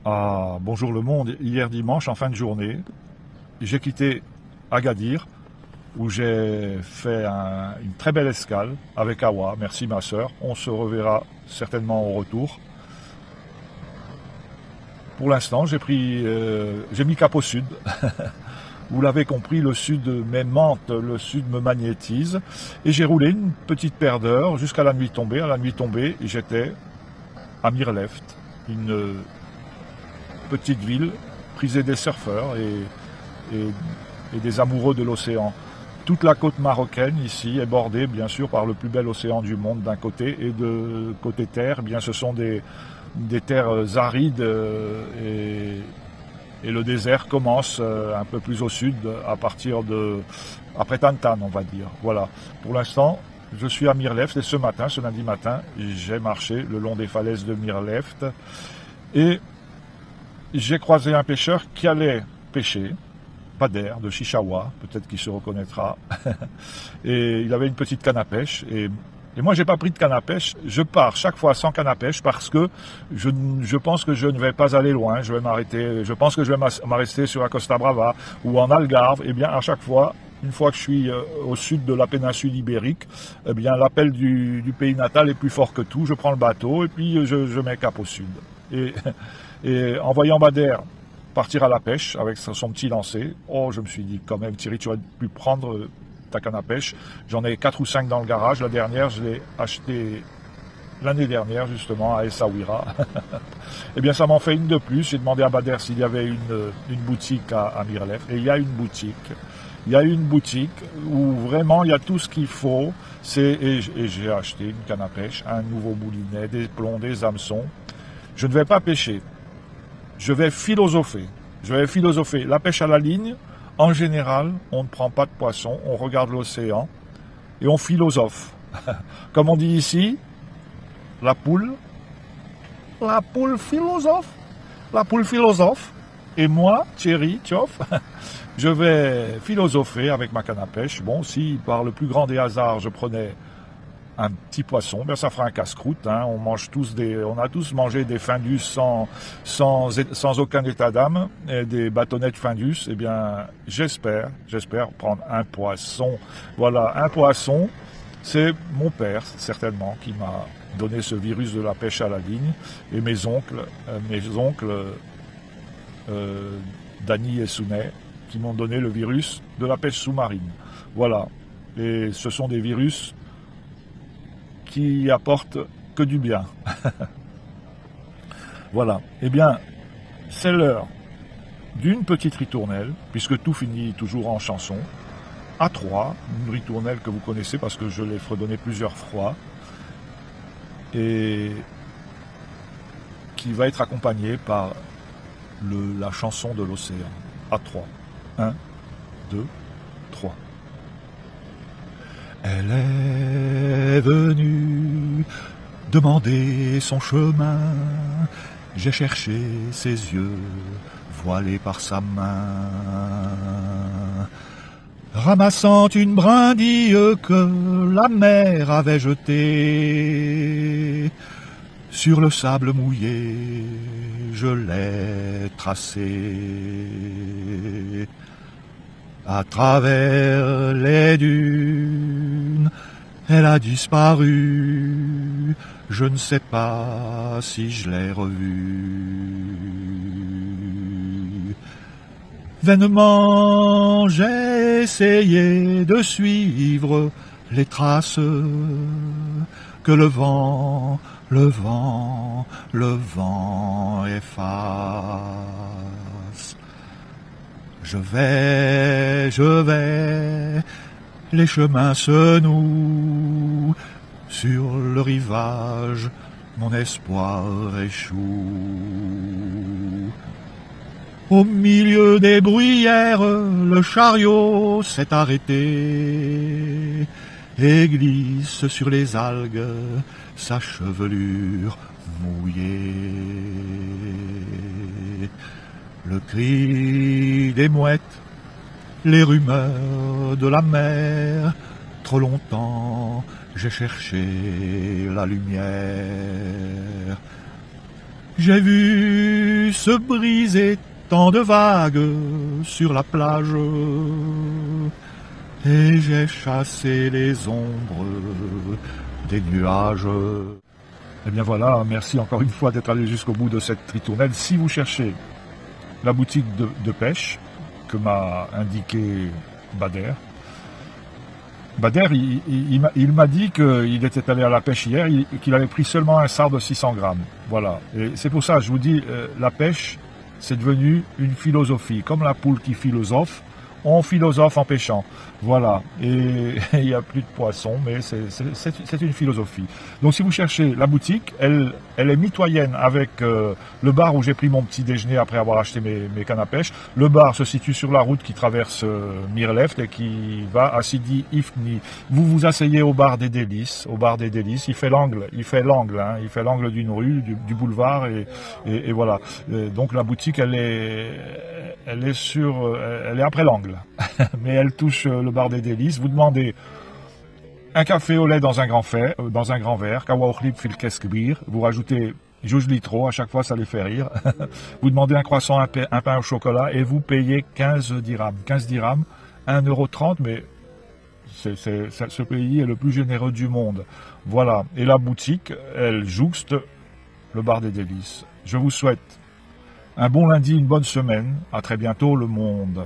à Bonjour le Monde hier dimanche en fin de journée. J'ai quitté Agadir où j'ai fait une très belle escale avec Awa. Merci ma sœur. On se reverra certainement au retour. Pour l'instant, j'ai mis cap au sud. Vous l'avez compris, le sud m'aimante, le sud me magnétise. Et j'ai roulé une petite paire d'heures jusqu'à la nuit tombée. À la nuit tombée, j'étais à Mirleft, une petite ville prisée des surfeurs et des amoureux de l'océan. Toute la côte marocaine ici est bordée bien sûr par le plus bel océan du monde d'un côté, et de côté terre, eh bien ce sont des terres arides et le désert commence un peu plus au sud à partir après Tantan, on va dire. Voilà. Pour l'instant, je suis à Mirleft et ce lundi matin, j'ai marché le long des falaises de Mirleft et j'ai croisé un pêcheur qui allait pêcher, Bader de Chichawa, peut-être qu'il se reconnaîtra. Et il avait une petite canne à pêche et moi, j'ai pas pris de canne à pêche. Je pars chaque fois sans canne à pêche parce que je pense que je ne vais pas aller loin. Je vais m'arrêter. Je pense que je vais m'arrêter sur la Costa Brava ou en Algarve. Et bien, à chaque fois, une fois que je suis au sud de la péninsule ibérique, eh bien, l'appel du pays natal est plus fort que tout. Je prends le bateau et puis je mets cap au sud. Et en voyant Bader partir à la pêche avec son petit lancer, oh, je me suis dit quand même, Thierry, tu aurais pu prendre ta canne à pêche. J'en ai 4 ou 5 dans le garage. La dernière, je l'ai achetée l'année dernière, justement, à Essaouira. Eh bien, ça m'en fait une de plus. J'ai demandé à Bader s'il y avait une boutique à Mirleft. Et il y a une boutique. Il y a une boutique où vraiment il y a tout ce qu'il faut. Et j'ai acheté une canne à pêche, un nouveau moulinet, des plombs, des hameçons. Je ne vais pas pêcher. Je vais philosopher. La pêche à la ligne, en général, on ne prend pas de poisson, on regarde l'océan et on philosophe. Comme on dit ici, la poule philosophe. La poule philosophe. Et moi, Thierry, tchof, je vais philosopher avec ma canne à pêche. Bon, si par le plus grand des hasards, je prenais un petit poisson, ben ça fera un casse-croûte. Hein. On a tous mangé des findus sans aucun état d'âme, et des bâtonnets de findus. Eh bien, j'espère prendre un poisson. Voilà, un poisson. C'est mon père, certainement, qui m'a donné ce virus de la pêche à la ligne, et mes oncles, Dany et Sounet, qui m'ont donné le virus de la pêche sous-marine. Voilà. Et ce sont des virus qui apporte que du bien. Voilà. Eh bien, c'est l'heure d'une petite ritournelle, puisque tout finit toujours en chanson, à 3, une ritournelle que vous connaissez parce que je l'ai fredonnée plusieurs fois, et qui va être accompagnée par la chanson de l'océan. À 3. 1, 2, 3. Elle est venue demander son chemin. J'ai cherché ses yeux, voilés par sa main. Ramassant une brindille que la mer avait jetée, sur le sable mouillé, je l'ai tracée. À travers les dunes, elle a disparu. Je ne sais pas si je l'ai revue. Vainement, j'ai essayé de suivre les traces que le vent efface. Je vais, les chemins se nouent, sur le rivage, mon espoir échoue. Au milieu des bruyères, le chariot s'est arrêté et glisse sur les algues sa chevelure mouillée. Le cri des mouettes, les rumeurs de la mer, trop longtemps j'ai cherché la lumière. J'ai vu se briser tant de vagues sur la plage, et j'ai chassé les ombres des nuages. Eh bien voilà, merci encore une fois d'être allé jusqu'au bout de cette ritournelle. Si vous cherchez la boutique de pêche que m'a indiqué Bader, il m'a dit qu'il était allé à la pêche hier, qu'il avait pris seulement un sard de 600 grammes. Voilà. Et c'est pour ça, je vous dis, la pêche, c'est devenu une philosophie. Comme la poule qui philosophe, on philosophe en pêchant. Voilà. Et il n'y a plus de poissons, mais c'est une philosophie. Donc si vous cherchez la boutique, elle est mitoyenne avec le bar où j'ai pris mon petit déjeuner après avoir acheté mes cannes à pêche. Le bar se situe sur la route qui traverse Mirleft et qui va à Sidi Ifni. Vous vous asseyez au bar des Délices. Il fait l'angle, hein, il fait l'angle d'une rue, du boulevard et voilà. Donc la boutique, elle est après l'angle, mais elle touche le bar des Délices. Vous demandez un café au lait dans un grand verre, kawa ochlib fil keskbir. Vous rajoutez juge litro, à chaque fois ça les fait rire. Vous demandez un croissant, un pain au chocolat et vous payez 15 dirhams. 15 dirhams, 1,30 €, mais ce pays est le plus généreux du monde. Voilà. Et la boutique, elle jouxte le bar des Délices. Je vous souhaite un bon lundi, une bonne semaine. À très bientôt, le monde.